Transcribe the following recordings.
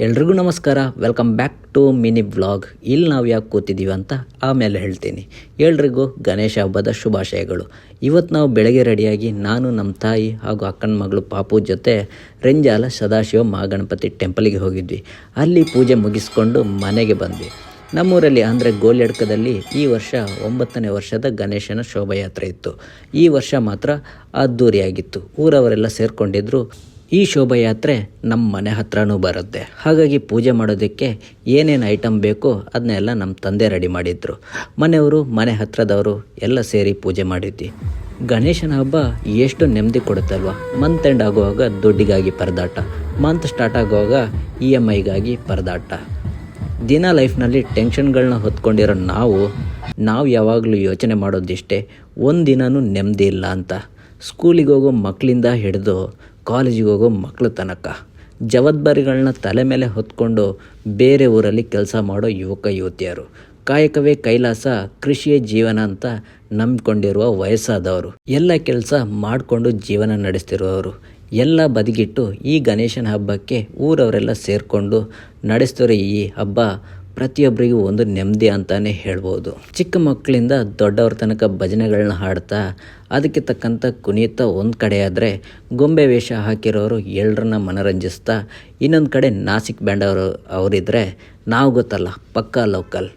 ಎಲ್ರಿಗೂ ನಮಸ್ಕಾರ, welcome back to mini vlog. ಇಲ್ಲಿ ನಾವು ಯಾಕೆ ಕೂತಿದ್ದೀವಿ ಅಂತ ಆಮೇಲೆ ಹೇಳ್ತೀನಿ. ಎಲ್ರಿಗೂ ಗಣೇಶ ಹಬ್ಬದ ಶುಭಾಶಯಗಳು. ಇವತ್ತು ನಾವು ಬೆಳಗ್ಗೆ ರೆಡಿಯಾಗಿ ನಾನು ನಮ್ಮ ತಾಯಿ ಹಾಗೂ ಅಕ್ಕನ ಮಗಳು ಪಾಪು ಜೊತೆ ರೆಂಜಾಲ ಸದಾಶಿವ ಮಹಾಗಣಪತಿ ಟೆಂಪಲಿಗೆ ಹೋಗಿದ್ವಿ. ಅಲ್ಲಿ ಪೂಜೆ ಮುಗಿಸ್ಕೊಂಡು ಮನೆಗೆ ಬಂದ್ವಿ. ನಮ್ಮೂರಲ್ಲಿ ಅಂದರೆ ಗೋಲ್ಯಡ್ಕದಲ್ಲಿ ಈ ವರ್ಷ 9ನೇ ವರ್ಷದ ಗಣೇಶನ ಶೋಭಾಯಾತ್ರೆ ಇತ್ತು. ಈ ವರ್ಷ ಮಾತ್ರ ಅದ್ದೂರಿಯಾಗಿತ್ತು. ಊರವರೆಲ್ಲ ಸೇರಿಕೊಂಡಿದ್ರು. ಈ ಶೋಭಾಯಾತ್ರೆ ನಮ್ಮ ಮನೆ ಹತ್ರನೂ ಬರುತ್ತೆ. ಹಾಗಾಗಿ ಪೂಜೆ ಮಾಡೋದಕ್ಕೆ ಏನೇನು ಐಟಮ್ ಬೇಕೋ ಅದನ್ನೆಲ್ಲ ನಮ್ಮ ತಂದೆ ರೆಡಿ ಮಾಡಿದ್ರು. ಮನೆಯವರು, ಮನೆ ಹತ್ರದವರು ಎಲ್ಲ ಸೇರಿ ಪೂಜೆ ಮಾಡಿದ್ವಿ. ಗಣೇಶನ ಹಬ್ಬ ಎಷ್ಟು ನೆಮ್ಮದಿ ಕೊಡುತ್ತಲ್ವ. ಮಂತ್ ಎಂಡ್ ಆಗುವಾಗ ದುಡ್ಡಿಗಾಗಿ ಪರದಾಟ, ಮಂತ್ ಸ್ಟಾರ್ಟ್ ಆಗುವಾಗ EMIಗಾಗಿ ಪರದಾಟ. ದಿನ ಲೈಫ್ನಲ್ಲಿ ಟೆನ್ಷನ್ಗಳನ್ನ ಹೊತ್ಕೊಂಡಿರೋ ನಾವು ಯಾವಾಗಲೂ ಯೋಚನೆ ಮಾಡೋದಿಷ್ಟೇ, ಒಂದಿನೂ ನೆಮ್ಮದಿ ಇಲ್ಲ ಅಂತ. ಸ್ಕೂಲಿಗೆ ಹೋಗೋ ಮಕ್ಕಳಿಂದ ಹಿಡಿದು ಕಾಲೇಜಿಗೆ ಹೋಗೋ ಮಕ್ಕಳ ತನಕ ಜವಾಬ್ದಾರಿಗಳನ್ನ ತಲೆ ಮೇಲೆ ಹೊತ್ಕೊಂಡು ಬೇರೆ ಊರಲ್ಲಿ ಕೆಲಸ ಮಾಡೋ ಯುವಕ ಯುವತಿಯರು, ಕಾಯಕವೇ ಕೈಲಾಸ, ಕೃಷಿಯೇ ಜೀವನ ಅಂತ ನಂಬಿಕೊಂಡಿರುವ ವಯಸ್ಸಾದವರು, ಎಲ್ಲ ಕೆಲಸ ಮಾಡಿಕೊಂಡು ಜೀವನ ನಡೆಸ್ತಿರುವವರು ಎಲ್ಲ ಬದಿಗಿಟ್ಟು ಈ ಗಣೇಶನ ಹಬ್ಬಕ್ಕೆ ಊರವರೆಲ್ಲ ಸೇರಿಕೊಂಡು ನಡೆಸ್ತಿರೋ ಈ ಹಬ್ಬ ಪ್ರತಿಯೊಬ್ಬರಿಗೂ ಒಂದು ನೆಮ್ಮದಿ ಅಂತಲೇ ಹೇಳ್ಬೋದು. ಚಿಕ್ಕ ಮಕ್ಕಳಿಂದ ದೊಡ್ಡವ್ರ ತನಕ ಭಜನೆಗಳನ್ನ ಹಾಡ್ತಾ ಅದಕ್ಕೆ ತಕ್ಕಂಥ ಕುಣಿತ ಒಂದು ಕಡೆ ಆದರೆ, ಗೊಂಬೆ ವೇಷ ಹಾಕಿರೋರು ಎಲ್ಲರನ್ನ ಮನರಂಜಿಸ್ತಾ ಇನ್ನೊಂದು ಕಡೆ ನಾಸಿಕ್ ಬ್ಯಾಂಡ್ ಅವರಿದ್ದರೆ, ನಾವು ಗೊತ್ತಲ್ಲ ಪಕ್ಕಾ ಲೋಕಲ್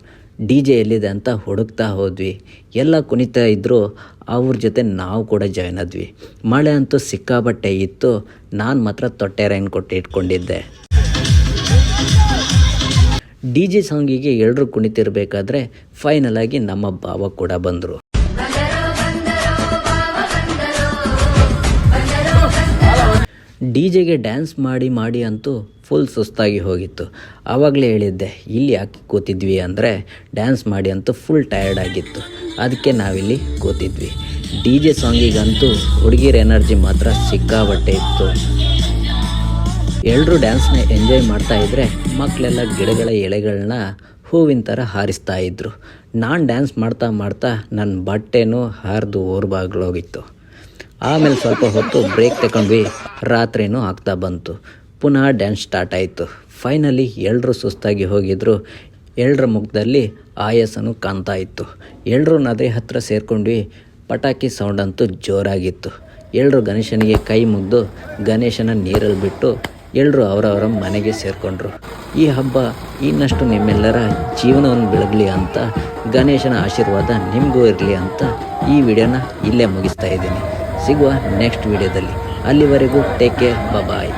DJ ಎಲ್ಲಿದೆ ಅಂತ ಹುಡುಕ್ತಾ ಹೋದ್ವಿ. ಎಲ್ಲ ಕುಣಿತಾ ಇದ್ದರು, ಅವ್ರ ಜೊತೆ ನಾವು ಕೂಡ ಜಾಯ್ನ್ ಆದ್ವಿ. ಮಳೆ ಅಂತೂ ಸಿಕ್ಕಾಬಟ್ಟೆ ಇತ್ತು. ನಾನು ಮಾತ್ರ ತೊಟ್ಟೆ ರೈನ್ ಕೊಟ್ಟು ಇಟ್ಕೊಂಡಿದ್ದೆ. DJ ಸಾಂಗಿಗೆ ಎಲ್ಲರೂ ಕುಣಿತಿರ್ಬೇಕಾದ್ರೆ ಫೈನಲ್ ಆಗಿ ನಮ್ಮ ಭಾವ ಕೂಡ ಬಂದರು. DJಗೆ ಡ್ಯಾನ್ಸ್ ಮಾಡಿ ಅಂತೂ ಫುಲ್ ಸುಸ್ತಾಗಿ ಹೋಗಿತ್ತು. ಆವಾಗಲೇ ಹೇಳಿದ್ದೆ, ಇಲ್ಲಿ ಯಾಕೆ ಕೂತಿದ್ವಿ ಅಂದರೆ ಡ್ಯಾನ್ಸ್ ಮಾಡಿ ಅಂತೂ ಫುಲ್ ಟಯರ್ಡ್ ಆಗಿತ್ತು. ಅದಕ್ಕೆ ನಾವಿಲ್ಲಿ ಕೂತಿದ್ವಿ. DJ ಸಾಂಗಿಗಂತೂ ಹುಡುಗಿರ ಎನರ್ಜಿ ಮಾತ್ರ ಸಿಕ್ಕಾಬಟ್ಟೆ ಇತ್ತು. ಎಲ್ಲರೂ ಡ್ಯಾನ್ಸ್ನ ಎಂಜಾಯ್ ಮಾಡ್ತಾಯಿದ್ರೆ ಮಕ್ಕಳೆಲ್ಲ ಗಿಡಗಳ ಎಲೆಗಳನ್ನ ಹೂವಿನ ಥರ ಹಾರಿಸ್ತಾ ಇದ್ರು. ನಾನು ಡ್ಯಾನ್ಸ್ ಮಾಡ್ತಾ ನನ್ನ ಬಟ್ಟೆನೂ ಹಾರಿದು ಓರ್ಬಾಗ್ಲೋಗಿತ್ತು. ಆಮೇಲೆ ಸ್ವಲ್ಪ ಹೊತ್ತು ಬ್ರೇಕ್ ತಗೊಂಡ್ವಿ. ರಾತ್ರಿನೂ ಆಗ್ತಾ ಬಂತು. ಪುನಃ ಡ್ಯಾನ್ಸ್ ಸ್ಟಾರ್ಟ್ ಆಯಿತು. ಫೈನಲಿ ಎಲ್ಲರೂ ಸುಸ್ತಾಗಿ ಹೋಗಿದ್ರು. ಎಲ್ಲರ ಮುಖದಲ್ಲಿ ಆಯಾಸನೂ ಕಾಣ್ತಾ ಇತ್ತು. ಎಲ್ಲರೂ ನದಿ ಹತ್ರ ಸೇರ್ಕೊಂಡ್ವಿ. ಪಟಾಕಿ ಸೌಂಡ್ ಅಂತೂ ಜೋರಾಗಿತ್ತು. ಎಲ್ಲರೂ ಗಣೇಶನಿಗೆ ಕೈ ಮುಗಿದು ಗಣೇಶನ ನೀರಲ್ಲಿ ಬಿಟ್ಟು ಎಲ್ಲರೂ ಅವರವರ ಮನೆಗೆ ಸೇರಿಕೊಂಡ್ರು. ಈ ಹಬ್ಬ ಇನ್ನಷ್ಟು ನಿಮ್ಮೆಲ್ಲರ ಜೀವನವನ್ನು ಬೆಳಗಲಿ ಅಂತ, ಗಣೇಶನ ಆಶೀರ್ವಾದ ನಿಮಗೂ ಇರಲಿ ಅಂತ ಈ ವಿಡಿಯೋನ ಇಲ್ಲೇ ಮುಗಿಸ್ತಾ ಇದ್ದೀನಿ. ಸಿಗುವ ನೆಕ್ಸ್ಟ್ ವಿಡಿಯೋದಲ್ಲಿ. ಅಲ್ಲಿವರೆಗೂ ಟೇಕ್ ಕೇರ್, ಬಾಯ್.